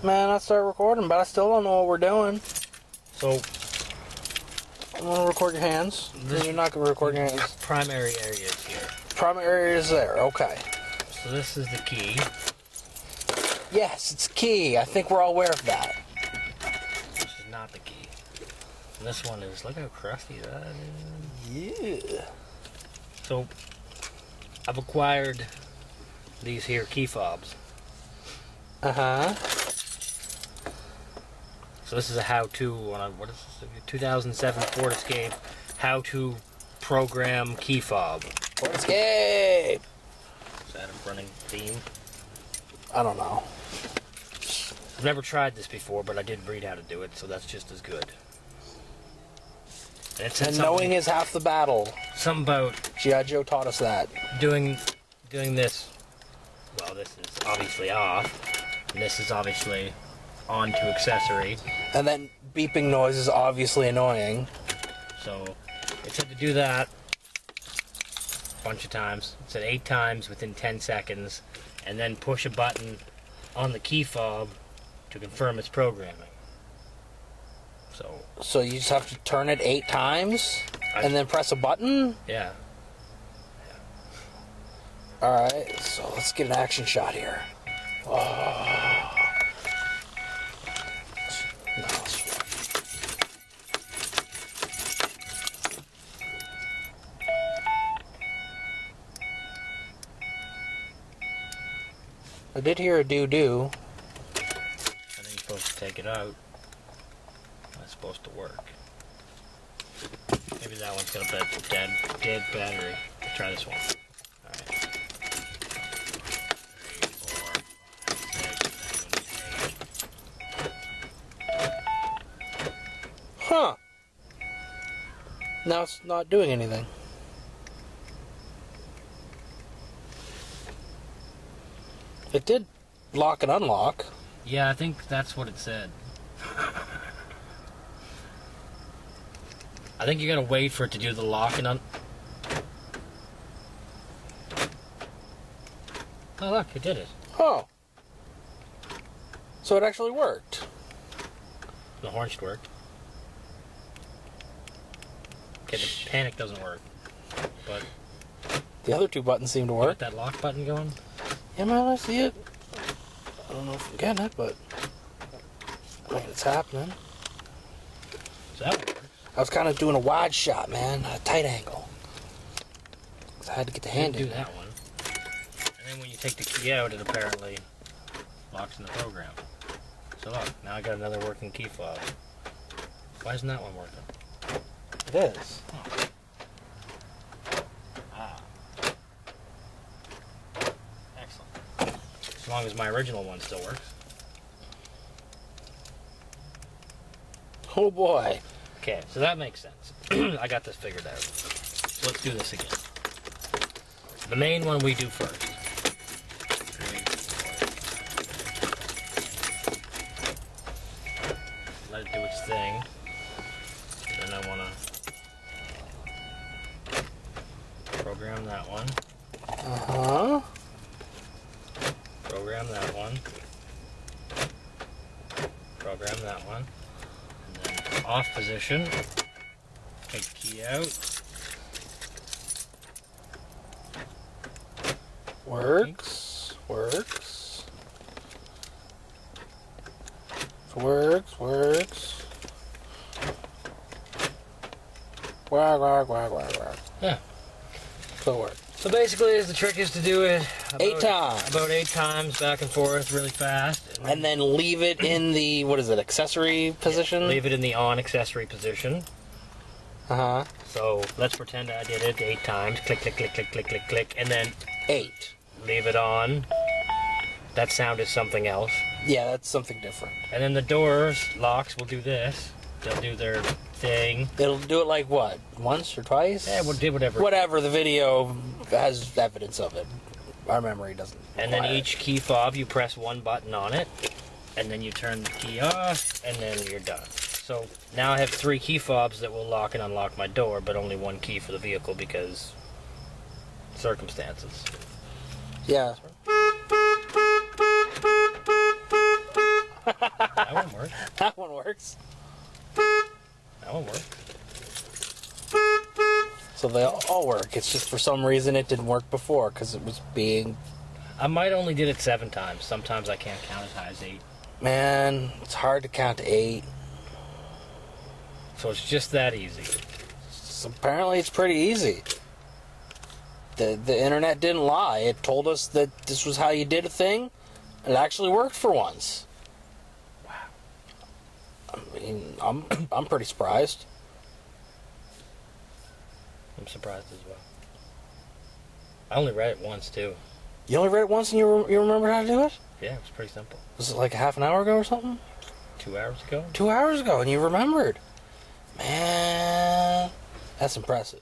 Man, I start recording, but I still don't know what we're doing. So, I'm gonna record your hands. You're not gonna record your hands. Primary area is here. Primary area is there, okay. So this is the key. Yes, it's key. I think we're all aware of that. This is not the key. And this one is, look how crusty that is. Yeah. So, I've acquired these here key fobs. Uh-huh. So this is a how-to on a, what is this, 2007 Ford Escape, how to program key fob. Ford Escape! Is that a running theme? I don't know. I've never tried this before, but I did read how to do it, so that's just as good. And knowing is half the battle. Something about G.I. Joe taught us that. doing this. Well, this is obviously off, and this is obviously on to accessory. And then beeping noise is obviously annoying. So it said to do that a bunch of times. It said 8 times within 10 seconds, and then push a button on the key fob to confirm its programming. So you just have to turn it 8 times and then press a button? Yeah. Alright, so let's get an action shot here. Oh. No. I did hear a doo-doo. I think you're supposed to take it out. That's supposed to work. Maybe that one's got a dead battery. Let's try this one. Alright. 3, 4, 5, 6, 7, 8. Huh. Now it's not doing anything. It did lock and unlock. Yeah, I think that's what it said. I think you gotta wait for it to do the lock and Oh look, it did it. Oh. So it actually worked. The horn should work. Okay, the panic doesn't work. But The other 2 buttons seem to got work. that lock button going? Yeah, man, I see it. I don't know if I'm getting it, but I think it's happening. So that works. I was kind of doing a wide shot, man, a tight angle. 'Cause I had to get the hand do in. that one. And then when you take the key out, it apparently locks in the program. So look, now I got another working key fob. Why isn't that one working? It is. Ah. Excellent. As long as my original one still works. Oh boy. Okay, so that makes sense. I got this figured out. So let's do this again. The main one we do first. 3, 4. Let it do its thing. Then I want to program that one. Uh-huh. Program that one. Program that one. And then off position. Take the key out. Works. Works. Works. Works. Wag, wag, wag, wag, wag. Yeah. So it worked. So basically, the trick is to do it 8 times. About 8 times, back and forth, really fast. And then leave it in the, what is it, accessory position? Leave it in the on accessory position. Uh-huh. So let's pretend I did it 8 times. Click, click, click, click, click, click, click. And then 8. leave it on. That sound is something else. Yeah, that's something different. And then the doors, locks, will do this. They'll do their thing. It'll do it like what? Once or twice? Yeah, we'll do whatever. Whatever, the video has evidence of it. Our memory doesn't. And then require it. each key fob, you press one button on it, and then you turn the key off, and then you're done. So now I have 3 key fobs that will lock and unlock my door, but only 1 key for the vehicle because circumstances. Yeah. That one works. That one works. That one works. So they all work. It's just for some reason it didn't work before because it was being... I might only did it 7 times. Sometimes I can't count as high as 8. Man, it's hard to count to 8. So it's just that easy. So apparently it's pretty easy. The internet didn't lie. It told us that this was how you did a thing. It actually worked for once. Wow. I mean, I'm pretty surprised. I'm surprised as well. I only read it once, too. You only read it once and you remember how to do it? Yeah, it was pretty simple. Was it like a half an hour ago or something? 2 hours ago? 2 hours ago and you remembered. Man, that's impressive.